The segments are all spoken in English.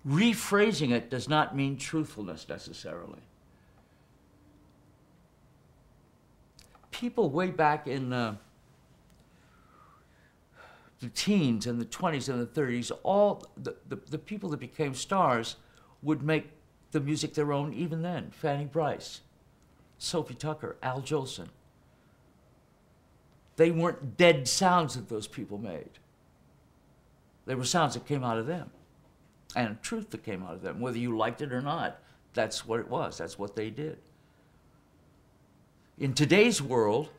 rephrasing it does not mean truthfulness necessarily. People way back in the teens and the 20s and the 30s, all the people that became stars would make the music their own even then. Fanny Brice, Sophie Tucker, Al Jolson. They weren't dead sounds that those people made. They were sounds that came out of them, and truth that came out of them. Whether you liked it or not, that's what it was. That's what they did. In today's world,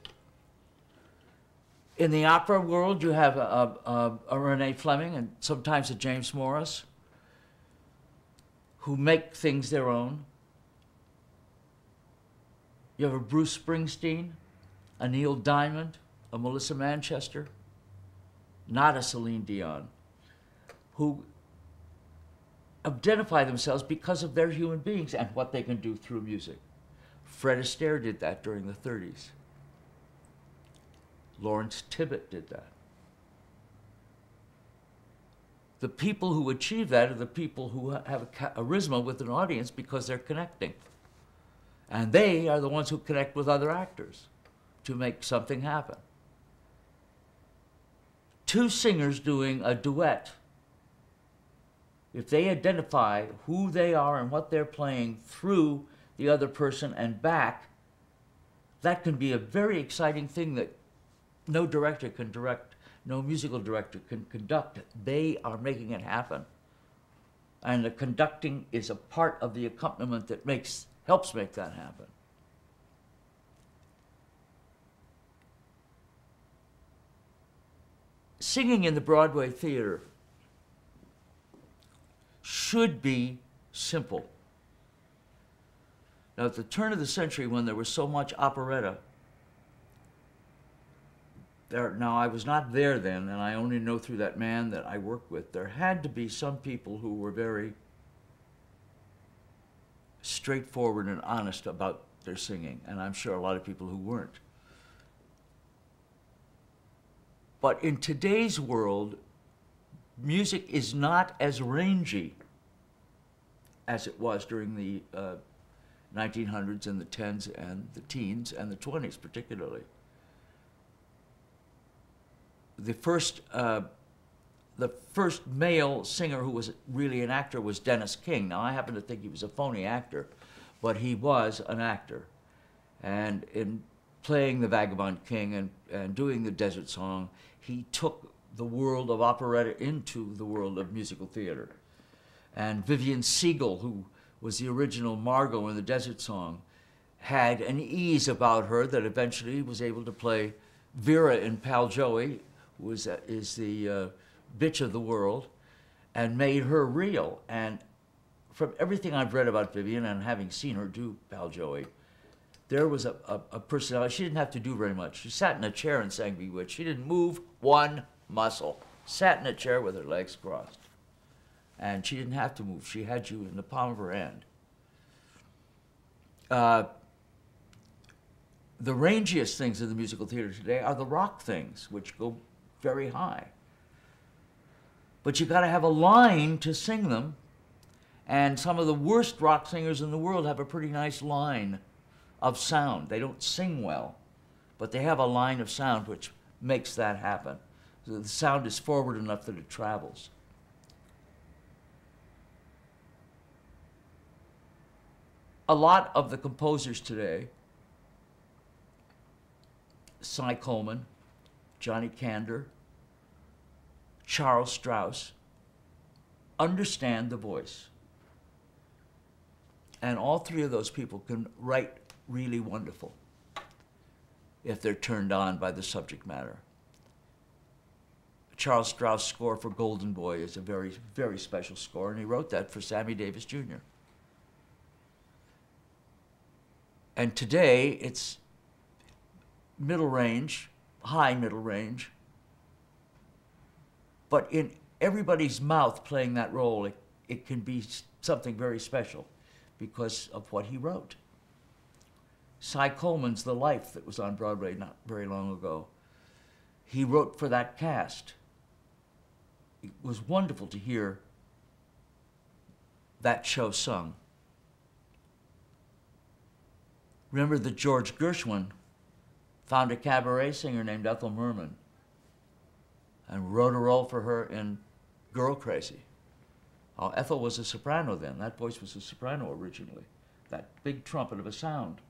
in the opera world, you have a Renee Fleming and sometimes a James Morris who make things their own. You have a Bruce Springsteen, a Neil Diamond, a Melissa Manchester, not a Celine Dion, who identify themselves because of their human beings and what they can do through music. Fred Astaire did that during the 30s. Lawrence Tibbett did that. The people who achieve that are the people who have a charisma with an audience because they're connecting. And they are the ones who connect with other actors to make something happen. Two singers doing a duet, if they identify who they are and what they're playing through the other person and back, that can be a very exciting thing that no director can direct, no musical director can conduct. They are making it happen. And the conducting is a part of the accompaniment that helps make that happen. Singing in the Broadway theater should be simple. Now, at the turn of the century, when there was so much operetta, now I was not there then, and I only know through that man that I worked with, there had to be some people who were very straightforward and honest about their singing, and I'm sure a lot of people who weren't. But in today's world, music is not as rangy as it was during the 1900s and the 10s and the teens and the 20s particularly. The first male singer who was really an actor was Dennis King. Now, I happen to think he was a phony actor, but he was an actor. And in playing the Vagabond King and doing the Desert Song, he took the world of operetta into the world of musical theater. And Vivian Siegel, who was the original Margot in the Desert Song, had an ease about her that eventually was able to play Vera in Pal Joey, who is the bitch of the world, and made her real. And from everything I've read about Vivian and having seen her do Pal Joey, there was a personality. She didn't have to do very much. She sat in a chair and sang Bewitched. She didn't move one muscle. Sat in a chair with her legs crossed. And she didn't have to move. She had you in the palm of her hand. The rangiest things in the musical theater today are the rock things, which go very high. But you got to have a line to sing them. And some of the worst rock singers in the world have a pretty nice line of sound. They don't sing well, but they have a line of sound which makes that happen. So the sound is forward enough that it travels. A lot of the composers today, Cy Coleman, Johnny Kander, Charles Strauss, understand the voice. And all three of those people can write really wonderful if they're turned on by the subject matter. Charles Strauss' score for Golden Boy is a very, very special score, and he wrote that for Sammy Davis Jr. And today, it's middle range, high middle range, but in everybody's mouth playing that role, it can be something very special because of what he wrote. Cy Coleman's The Life that was on Broadway not very long ago, he wrote for that cast. It was wonderful to hear that show sung. Remember that George Gershwin found a cabaret singer named Ethel Merman and wrote a role for her in Girl Crazy. Oh, Ethel was a soprano then. That voice was a soprano originally. That big trumpet of a sound.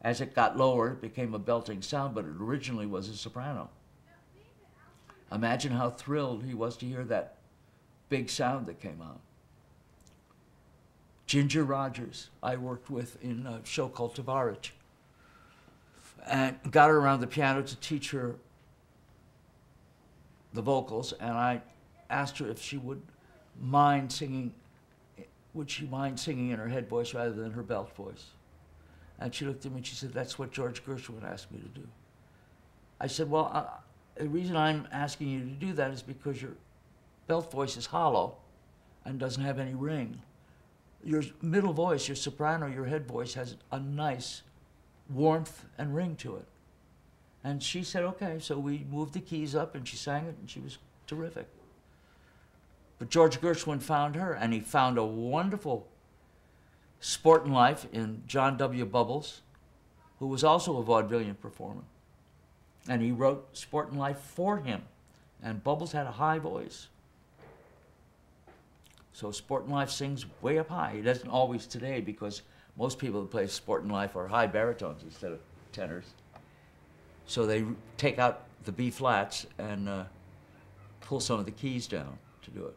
As it got lower, it became a belting sound, but it originally was a soprano. Imagine how thrilled he was to hear that big sound that came out. Ginger Rogers, I worked with in a show called Tavarich, and got her around the piano to teach her the vocals, and I asked her if she would mind singing in her head voice rather than her belt voice. And she looked at me and she said, "That's what George Gershwin asked me to do." I said, "Well, the reason I'm asking you to do that is because your belt voice is hollow and doesn't have any ring. Your middle voice, your soprano, your head voice has a nice warmth and ring to it." And she said, okay. So we moved the keys up and she sang it and she was terrific. But George Gershwin found her, and he found a wonderful sport in life in John W. Bubbles, who was also a vaudevillian performer. And he wrote Sport in Life for him. And Bubbles had a high voice. So Sport in Life sings way up high. He doesn't always today, because most people who play Sport in Life are high baritones instead of tenors. So they take out the B flats and pull some of the keys down to do it.